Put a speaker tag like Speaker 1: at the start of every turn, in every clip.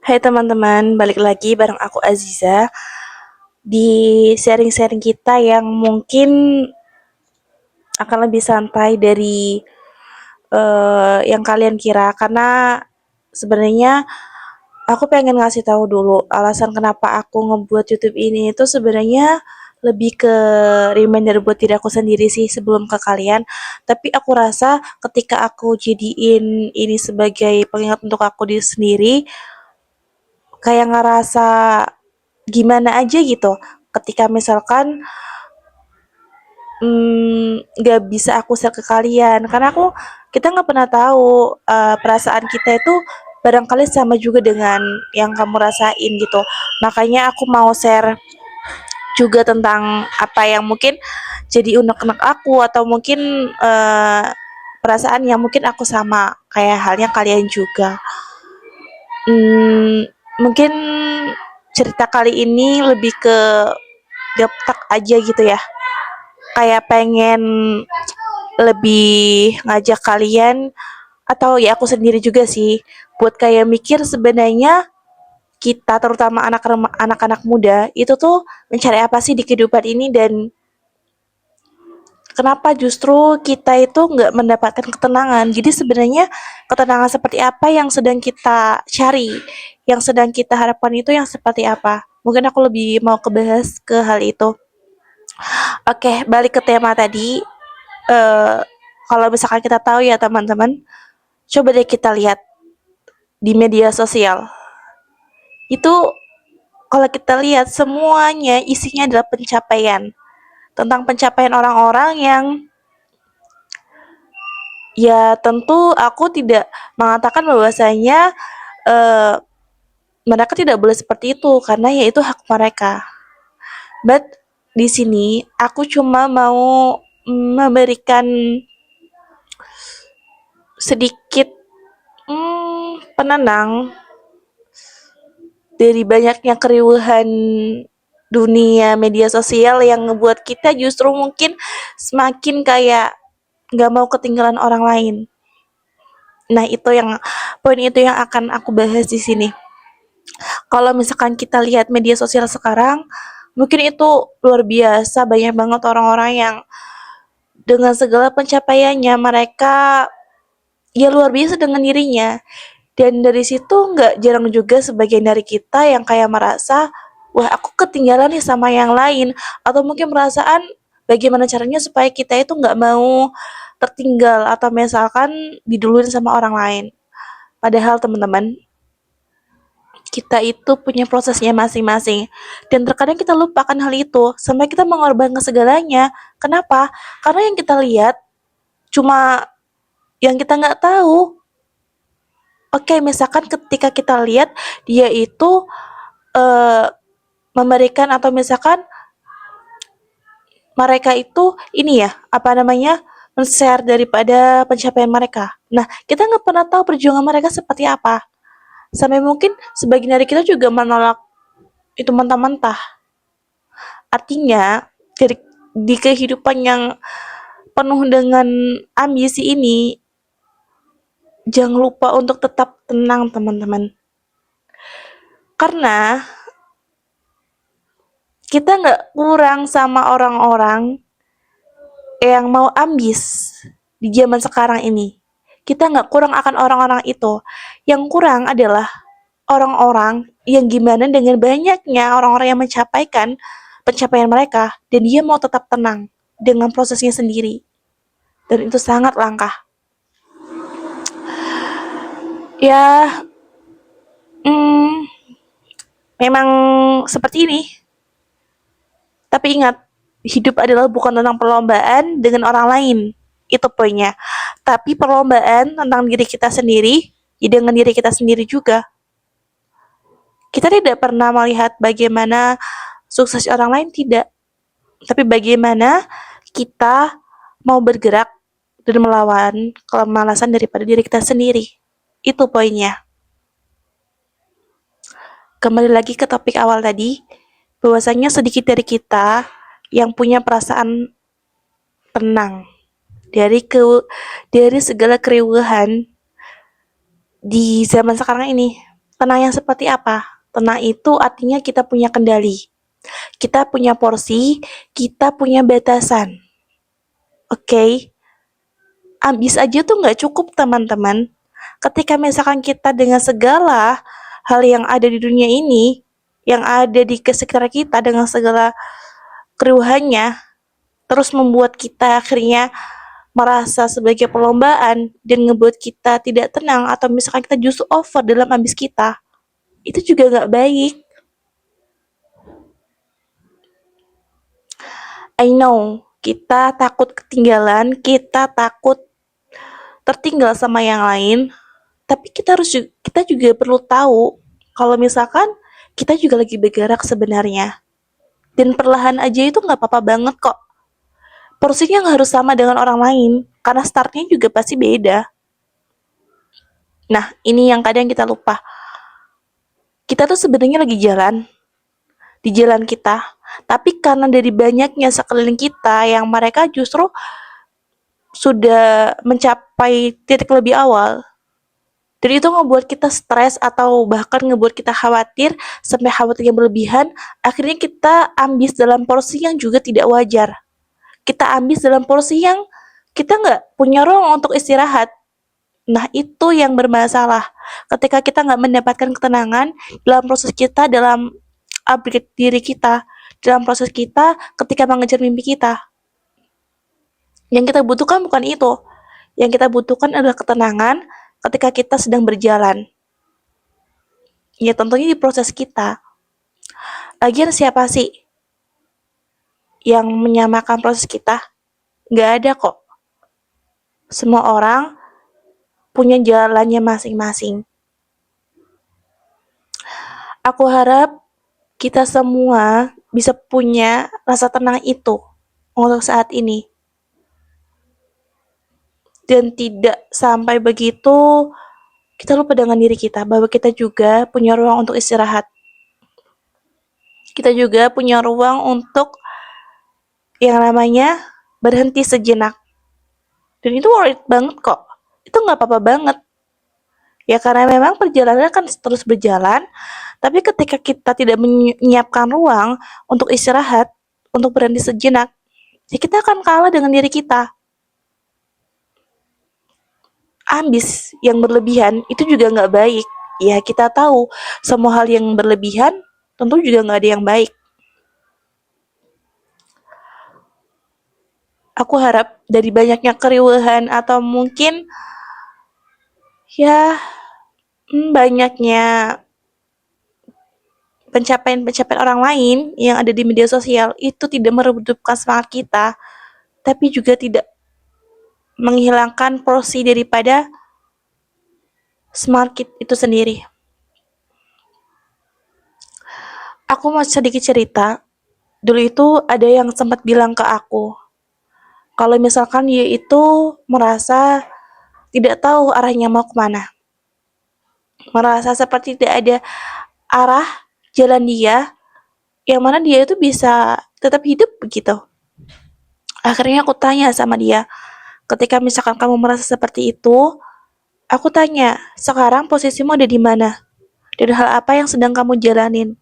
Speaker 1: Hai teman-teman, balik lagi bareng aku Aziza di sharing-sharing kita yang mungkin akan lebih santai dari yang kalian kira karena sebenarnya aku pengen ngasih tahu dulu alasan kenapa aku ngebuat YouTube ini itu sebenarnya lebih ke reminder buat diri aku sendiri sih sebelum ke kalian. Tapi aku rasa ketika aku jadiin ini sebagai pengingat untuk aku diri sendiri, kayak ngerasa gimana aja gitu ketika misalkan nggak bisa aku share ke kalian karena kita nggak pernah tahu perasaan kita itu barangkali sama juga dengan yang kamu rasain gitu. Makanya aku mau share juga tentang apa yang mungkin jadi unek-unek aku atau mungkin perasaan yang mungkin aku sama kayak halnya kalian juga. Mungkin cerita kali ini lebih ke gaptek aja gitu ya, kayak pengen lebih ngajak kalian atau ya aku sendiri juga sih buat kayak mikir sebenarnya kita terutama anak-anak muda itu tuh mencari apa sih di kehidupan ini dan kenapa justru kita itu nggak mendapatkan ketenangan. Jadi sebenarnya ketenangan seperti apa yang sedang kita cari, yang sedang kita harapkan itu yang seperti apa. Mungkin aku lebih mau kebahas ke hal itu. Oke, balik ke tema tadi. eh Kalau misalkan kita tahu ya teman-teman, coba deh kita lihat di media sosial. Itu kalau kita lihat semuanya isinya adalah pencapaian. Tentang pencapaian orang-orang yang ya tentu aku tidak mengatakan bahwasanya eh, mereka tidak boleh seperti itu karena ya itu hak mereka. But di sini aku cuma mau memberikan sedikit penenang dari banyaknya keriuhan dunia media sosial yang ngebuat kita justru mungkin semakin kayak nggak mau ketinggalan orang lain. Nah poin itu yang akan aku bahas di sini. Kalau misalkan kita lihat media sosial sekarang, mungkin itu luar biasa banyak banget orang-orang yang dengan segala pencapaiannya mereka ya luar biasa dengan dirinya. Dan dari situ nggak jarang juga sebagian dari kita yang kayak merasa, wah aku ketinggalan nih sama yang lain. Atau mungkin perasaan bagaimana caranya supaya kita itu nggak mau tertinggal atau misalkan diduluin sama orang lain. Padahal teman-teman, kita itu punya prosesnya masing-masing. Dan terkadang kita lupakan hal itu sampai kita mengorbankan segalanya. Kenapa? Karena yang kita lihat cuma yang kita nggak tahu. Oke, misalkan ketika kita lihat dia itu eh, memberikan atau misalkan mereka itu ini ya apa namanya men-share daripada pencapaian mereka. Nah, kita nggak pernah tahu perjuangan mereka seperti apa. Sampai mungkin sebagian dari kita juga menolak itu mentah-mentah. Artinya di kehidupan yang penuh dengan ambisi ini, jangan lupa untuk tetap tenang teman-teman. Karena kita nggak kurang sama orang-orang yang mau ambis di zaman sekarang ini. Kita nggak kurang akan orang-orang itu. Yang kurang adalah orang-orang yang gimana dengan banyaknya orang-orang yang mencapaikan pencapaian mereka dan dia mau tetap tenang dengan prosesnya sendiri. Dan itu sangat langka. Ya, hmm, memang seperti ini. Tapi ingat, hidup adalah bukan tentang perlombaan dengan orang lain. Itu poinnya. Tapi perlombaan tentang diri kita sendiri, ya dengan diri kita sendiri juga. Kita tidak pernah melihat bagaimana sukses orang lain, tidak. Tapi bagaimana kita mau bergerak dan melawan kemalasan daripada diri kita sendiri. Itu poinnya. Kembali lagi ke topik awal tadi, bahwasanya sedikit dari kita yang punya perasaan tenang dari dari segala keriuhan di zaman sekarang ini. Tenang yang seperti apa? Tenang itu artinya kita punya kendali, kita punya porsi, kita punya batasan. Oke, okay? Ambis aja tuh nggak cukup teman-teman. Ketika misalkan kita dengan segala hal yang ada di dunia ini, yang ada di sekitar kita dengan segala keruhannya, terus membuat kita akhirnya merasa sebagai perlombaan dan ngebuat kita tidak tenang atau misalkan kita justru over dalam ambis kita, itu juga nggak baik. I know, kita takut ketinggalan, kita takut tertinggal sama yang lain, tapi kita juga perlu tahu kalau misalkan kita juga lagi bergerak sebenarnya. Dan perlahan aja itu nggak apa-apa banget kok. Porsinya nggak harus sama dengan orang lain, karena startnya juga pasti beda. Nah, ini yang kadang kita lupa. Kita tuh sebenarnya lagi jalan, di jalan kita, tapi karena dari banyaknya sekeliling kita yang mereka justru sudah mencapai titik lebih awal, dan itu ngebuat kita stres atau bahkan ngebuat kita khawatir sampai khawatir yang berlebihan, akhirnya kita ambis dalam porsi yang juga tidak wajar. Kita ambis dalam porsi yang kita nggak punya ruang untuk istirahat. Nah, itu yang bermasalah. Ketika kita nggak mendapatkan ketenangan dalam proses kita, dalam upgrade diri kita, dalam proses kita ketika mengejar mimpi kita. Yang kita butuhkan bukan itu. Yang kita butuhkan adalah ketenangan ketika kita sedang berjalan. Ya tentunya di proses kita. Lagian siapa sih yang menyamakan proses kita? Nggak ada kok. Semua orang punya jalannya masing-masing. Aku harap kita semua bisa punya rasa tenang itu untuk saat ini. Dan tidak sampai begitu kita lupa dengan diri kita bahwa kita juga punya ruang untuk istirahat. Kita juga punya ruang untuk yang namanya berhenti sejenak. Dan itu worth it banget kok. Itu nggak apa-apa banget. Ya karena memang perjalanan kan terus berjalan, tapi ketika kita tidak menyiapkan ruang untuk istirahat, untuk berhenti sejenak, ya kita akan kalah dengan diri kita. Ambis yang berlebihan itu juga nggak baik. Ya kita tahu, semua hal yang berlebihan tentu juga nggak ada yang baik. Aku harap dari banyaknya keriuhan atau mungkin ya banyaknya pencapaian-pencapaian orang lain yang ada di media sosial itu tidak meredupkan semangat kita, tapi juga tidak menghilangkan porsi daripada semangat itu sendiri. Aku mau sedikit cerita. Dulu itu ada yang sempat bilang ke aku, kalau misalkan dia itu merasa tidak tahu arahnya mau kemana. Merasa seperti tidak ada arah jalan dia, yang mana dia itu bisa tetap hidup begitu. Akhirnya aku tanya sama dia, ketika misalkan kamu merasa seperti itu, aku tanya, sekarang posisimu ada di mana? Dan hal apa yang sedang kamu jalanin?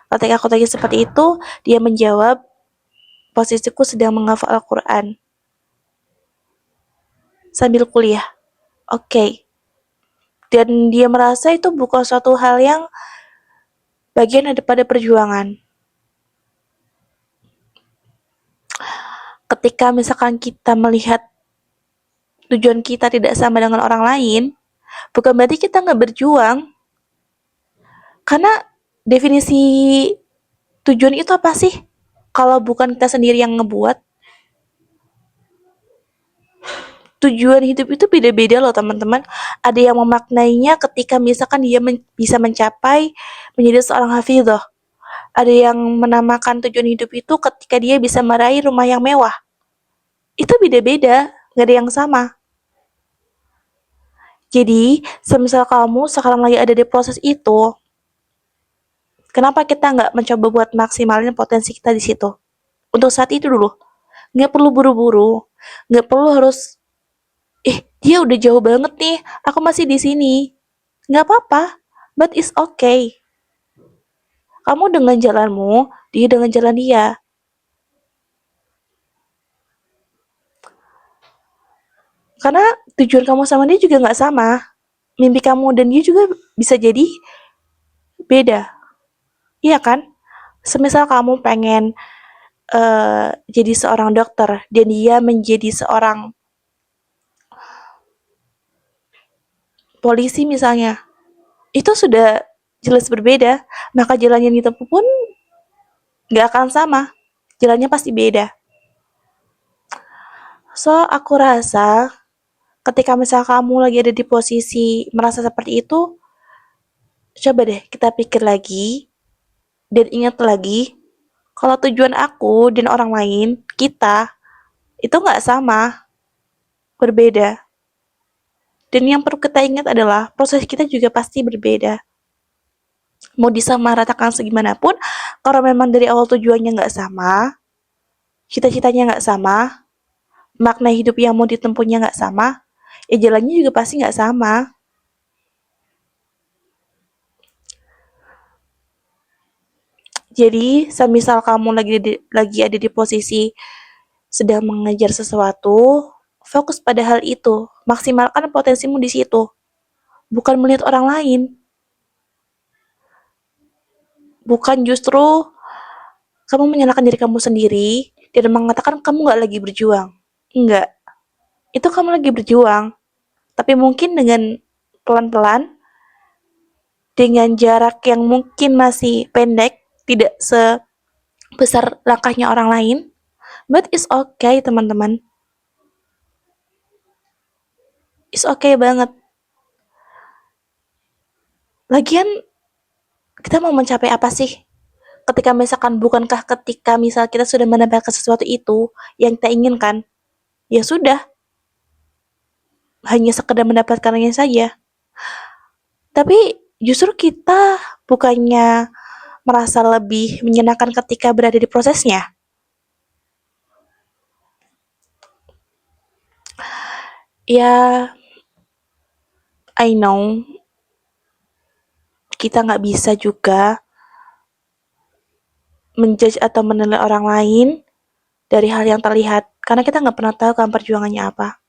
Speaker 1: Ketika aku tanya seperti itu, dia menjawab, posisiku sedang menghafal Al-Quran sambil kuliah. Oke. Dan dia merasa itu bukan suatu hal yang bagian daripada perjuangan. Ketika misalkan kita melihat tujuan kita tidak sama dengan orang lain, bukan berarti kita nggak berjuang. Karena definisi tujuan itu apa sih? Kalau bukan kita sendiri yang ngebuat. Tujuan hidup itu beda-beda loh teman-teman. Ada yang memaknainya ketika misalkan dia bisa mencapai menjadi seorang hafidhah. Ada yang menamakan tujuan hidup itu ketika dia bisa meraih rumah yang mewah. Itu beda-beda, gak ada yang sama. Jadi, semisal kamu sekarang lagi ada di proses itu, kenapa kita nggak mencoba buat maksimalin potensi kita di situ? Untuk saat itu dulu. Nggak perlu buru-buru. Nggak perlu harus, dia udah jauh banget nih, aku masih di sini. Nggak apa-apa. But it's okay. Kamu dengan jalanmu, dia dengan jalan dia. Karena tujuan kamu sama dia juga nggak sama. Mimpi kamu dan dia juga bisa jadi beda. Iya kan? Semisal kamu pengen jadi seorang dokter dan dia menjadi seorang polisi misalnya, itu sudah jelas berbeda. Maka jalan yang ditempuh pun nggak akan sama. Jalannya pasti beda. So, aku rasa ketika misal kamu lagi ada di posisi merasa seperti itu, coba deh kita pikir lagi dan ingat lagi kalau tujuan aku dan orang lain, kita, itu nggak sama, berbeda. Dan yang perlu kita ingat adalah proses kita juga pasti berbeda. Mau disamaratakan segimanapun, kalau memang dari awal tujuannya nggak sama, cita-citanya nggak sama, makna hidup yang mau ditempuhnya nggak sama, ya jalannya juga pasti nggak sama. Jadi, semisal kamu lagi ada di posisi sedang mengejar sesuatu, fokus pada hal itu, maksimalkan potensimu di situ, bukan melihat orang lain, bukan justru kamu menyalahkan diri kamu sendiri dan mengatakan kamu nggak lagi berjuang. Enggak, itu kamu lagi berjuang, tapi mungkin dengan pelan-pelan, dengan jarak yang mungkin masih pendek, tidak sebesar langkahnya orang lain, but it's okay teman-teman, it's okay banget. Lagian kita mau mencapai apa sih? Ketika misalkan bukankah ketika misal kita sudah mendapatkan sesuatu itu yang kita inginkan, ya sudah, hanya sekedar mendapatkannya saja. Tapi justru kita bukannya merasa lebih menyenangkan ketika berada di prosesnya. Ya, I know kita nggak bisa juga menjudge atau menilai orang lain dari hal yang terlihat, karena kita nggak pernah tahu kan perjuangannya apa.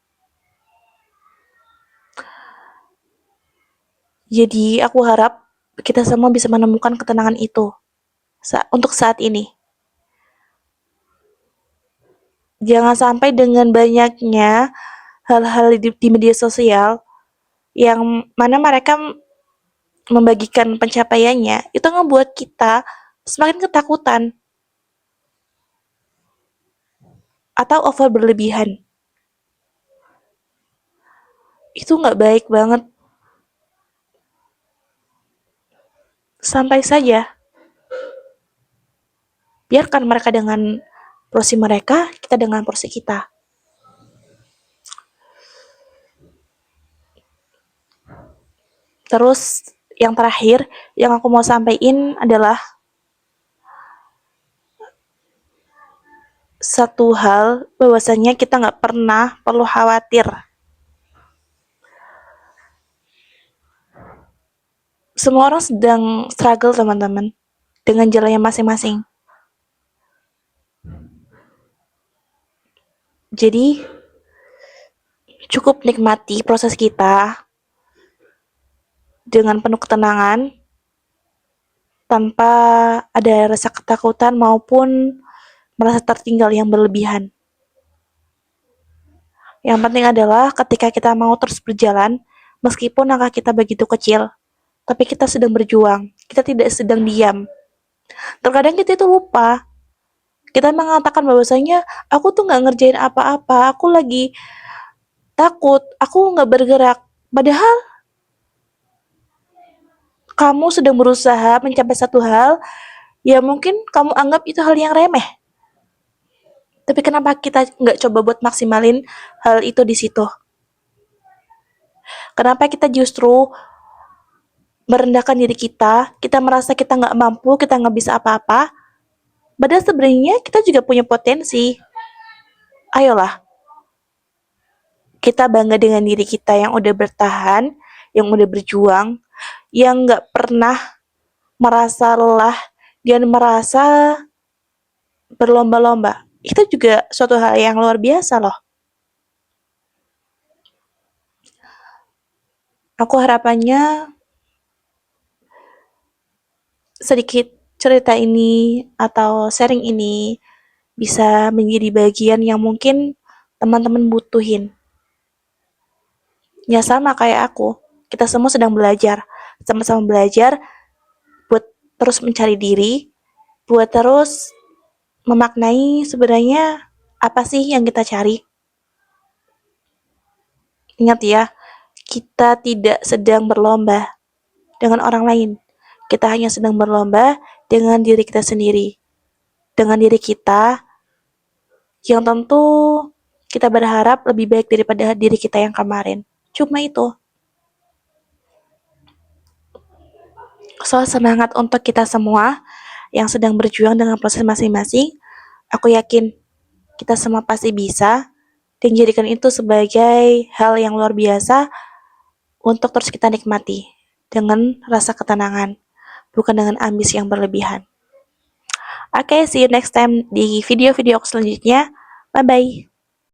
Speaker 1: Jadi aku harap kita semua bisa menemukan ketenangan itu untuk saat ini. Jangan sampai dengan banyaknya hal-hal di media sosial yang mana mereka membagikan pencapaiannya, itu ngebuat kita semakin ketakutan atau over berlebihan. Itu nggak baik banget. Santai saja. Biarkan mereka dengan porsi mereka, kita dengan porsi kita. Terus yang terakhir yang aku mau sampaikan adalah satu hal, bahwasanya kita nggak pernah perlu khawatir. Semua orang sedang struggle teman-teman dengan jalannya masing-masing. Jadi cukup nikmati proses kita dengan penuh ketenangan tanpa ada rasa ketakutan maupun merasa tertinggal yang berlebihan. Yang penting adalah ketika kita mau terus berjalan, meskipun langkah kita begitu kecil, tapi kita sedang berjuang, kita tidak sedang diam. Terkadang kita itu lupa, kita mengatakan bahwasanya aku tuh nggak ngerjain apa-apa, aku lagi takut, aku nggak bergerak. Padahal kamu sedang berusaha mencapai satu hal, ya mungkin kamu anggap itu hal yang remeh. Tapi kenapa kita nggak coba buat maksimalin hal itu di situ? Kenapa kita justru merendahkan diri kita merasa kita nggak mampu, kita nggak bisa apa-apa, padahal sebenarnya kita juga punya potensi. Ayolah, kita bangga dengan diri kita yang udah bertahan, yang udah berjuang, yang nggak pernah merasa lelah dan merasa berlomba-lomba. Itu juga suatu hal yang luar biasa loh. Aku harapannya sedikit cerita ini atau sharing ini bisa menjadi bagian yang mungkin teman-teman butuhin. Ya sama kayak aku, kita semua sedang belajar, sama-sama belajar buat terus mencari diri, buat terus memaknai sebenarnya apa sih yang kita cari. Ingat ya, kita tidak sedang berlomba dengan orang lain. Kita hanya sedang berlomba dengan diri kita sendiri. Dengan diri kita yang tentu kita berharap lebih baik daripada diri kita yang kemarin. Cuma itu. So, semangat untuk kita semua yang sedang berjuang dengan proses masing-masing. Aku yakin kita semua pasti bisa dan jadikan itu sebagai hal yang luar biasa untuk terus kita nikmati dengan rasa ketenangan, bukan dengan ambisi yang berlebihan. Oke, see you next time di video-video aku selanjutnya. Bye-bye.